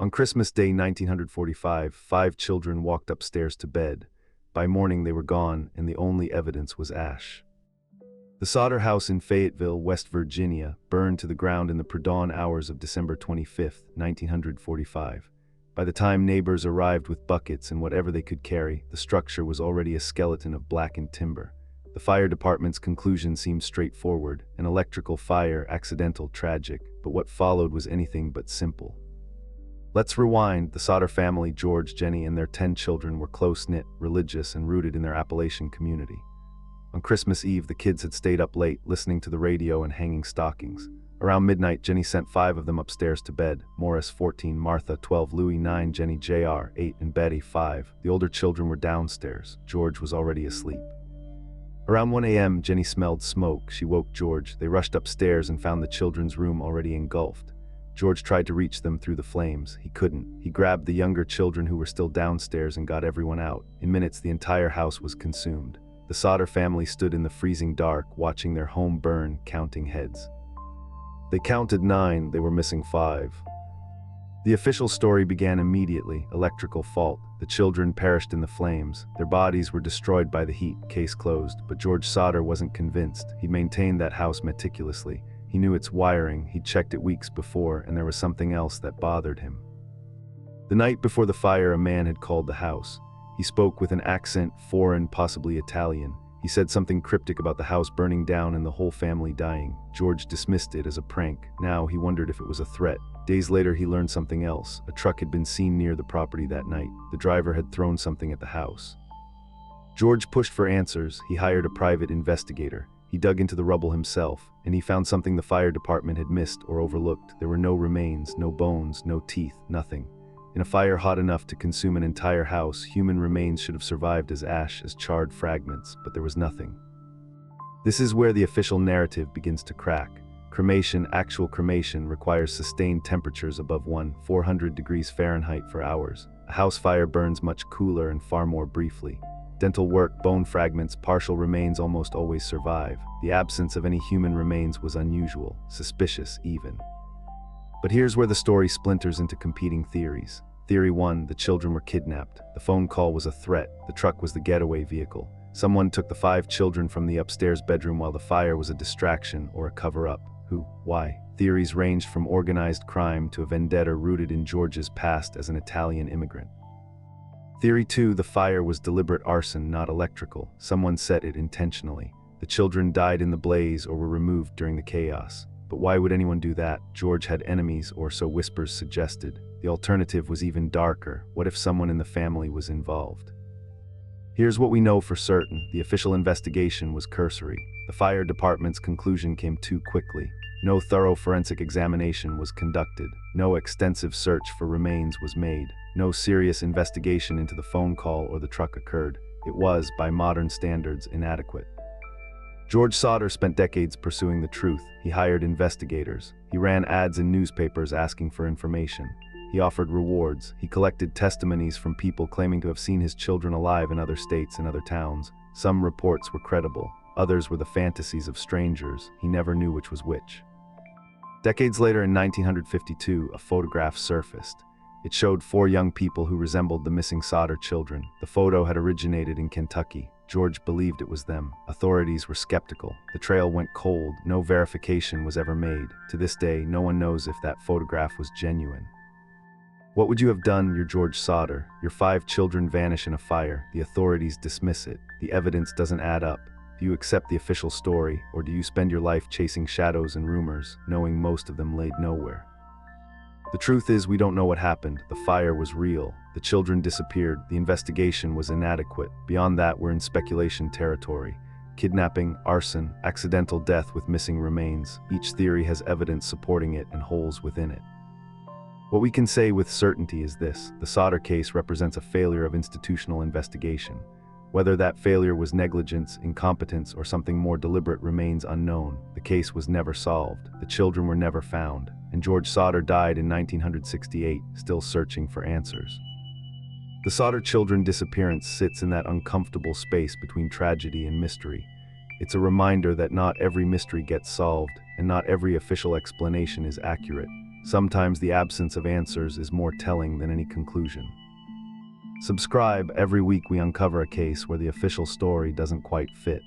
On Christmas Day 1945, 5 children walked upstairs to bed. By morning they were gone, and the only evidence was ash. The Sodder house in Fayetteville, West Virginia, burned to the ground in the pre-dawn hours of December 25, 1945. By the time neighbors arrived with buckets and whatever they could carry, the structure was already a skeleton of blackened timber. The fire department's conclusion seemed straightforward: an electrical fire, accidental, tragic, but what followed was anything but simple. Let's rewind. The Sodder family, George, Jennie, and their 10 children, were close-knit, religious, and rooted in their Appalachian community. On Christmas Eve, the kids had stayed up late, listening to the radio and hanging stockings. Around midnight, Jennie sent 5 of them upstairs to bed: Morris, 14, Martha, 12, Louis, 9, Jennie, Jr., 8, and Betty, 5. The older children were downstairs. George was already asleep. Around 1 a.m., Jennie smelled smoke. She woke George. They rushed upstairs and found the children's room already engulfed. George tried to reach them through the flames. He couldn't. He grabbed the younger children who were still downstairs and got everyone out. In minutes, the entire house was consumed. The Sodder family stood in the freezing dark, watching their home burn, counting heads. They counted 9, they were missing 5. The official story began immediately: electrical fault. The children perished in the flames. Their bodies were destroyed by the heat. Case closed. But George Sodder wasn't convinced. He maintained that house meticulously. He knew its wiring, he'd checked it weeks before, and there was something else that bothered him. The night before the fire, a man had called the house. He spoke with an accent, foreign, possibly Italian. He said something cryptic about the house burning down and the whole family dying. George dismissed it as a prank. Now he wondered if it was a threat. Days later, he learned something else. A truck had been seen near the property that night. The driver had thrown something at the house. George pushed for answers. He hired a private investigator. He dug into the rubble himself, and he found something the fire department had missed or overlooked. There were no remains, no bones, no teeth, nothing. In a fire hot enough to consume an entire house, human remains should have survived as ash, as charred fragments, but there was nothing. This is where the official narrative begins to crack. Cremation, actual cremation, requires sustained temperatures above 400 degrees Fahrenheit for hours. A house fire burns much cooler and far more briefly. Dental work, bone fragments, partial remains almost always survive. The absence of any human remains was unusual, suspicious even. But here's where the story splinters into competing theories. Theory 1, the children were kidnapped. The phone call was a threat. The truck was the getaway vehicle. Someone took the 5 children from the upstairs bedroom while the fire was a distraction or a cover-up. Who? Why? Theories ranged from organized crime to a vendetta rooted in George's past as an Italian immigrant. Theory 2, the fire was deliberate arson, not electrical. Someone set it intentionally. The children died in the blaze or were removed during the chaos. But why would anyone do that? George had enemies, or so whispers suggested. The alternative was even darker. What if someone in the family was involved? Here's what we know for certain. The official investigation was cursory. The fire department's conclusion came too quickly. No thorough forensic examination was conducted. No extensive search for remains was made. No serious investigation into the phone call or the truck occurred. It was, by modern standards, inadequate. George Sodder spent decades pursuing the truth. He hired investigators. He ran ads in newspapers asking for information. He offered rewards. He collected testimonies from people claiming to have seen his children alive in other states and other towns. Some reports were credible. Others were the fantasies of strangers. He never knew which was which. Decades later, in 1952, a photograph surfaced. It showed 4 young people who resembled the missing Sodder children. The photo had originated in Kentucky. George believed it was them. Authorities were skeptical. The trail went cold. No verification was ever made. To this day, no one knows if that photograph was genuine. What would you have done? You're George Sodder. Your 5 children vanish in a fire. The authorities dismiss it. The evidence doesn't add up. Do you accept the official story, or do you spend your life chasing shadows and rumors, knowing most of them laid nowhere? The truth is, we don't know what happened. The fire was real. The children disappeared. The investigation was inadequate. Beyond that, we're in speculation territory. Kidnapping, arson, accidental death with missing remains. Each theory has evidence supporting it and holes within it. What we can say with certainty is this: the Sodder case represents a failure of institutional investigation. Whether that failure was negligence, incompetence, or something more deliberate remains unknown. The case was never solved. The children were never found. And George Sodder died in 1968, still searching for answers. The Sodder children disappearance sits in that uncomfortable space between tragedy and mystery. It's a reminder that not every mystery gets solved, and not every official explanation is accurate. Sometimes the absence of answers is more telling than any conclusion. Subscribe. Every week we uncover a case where the official story doesn't quite fit.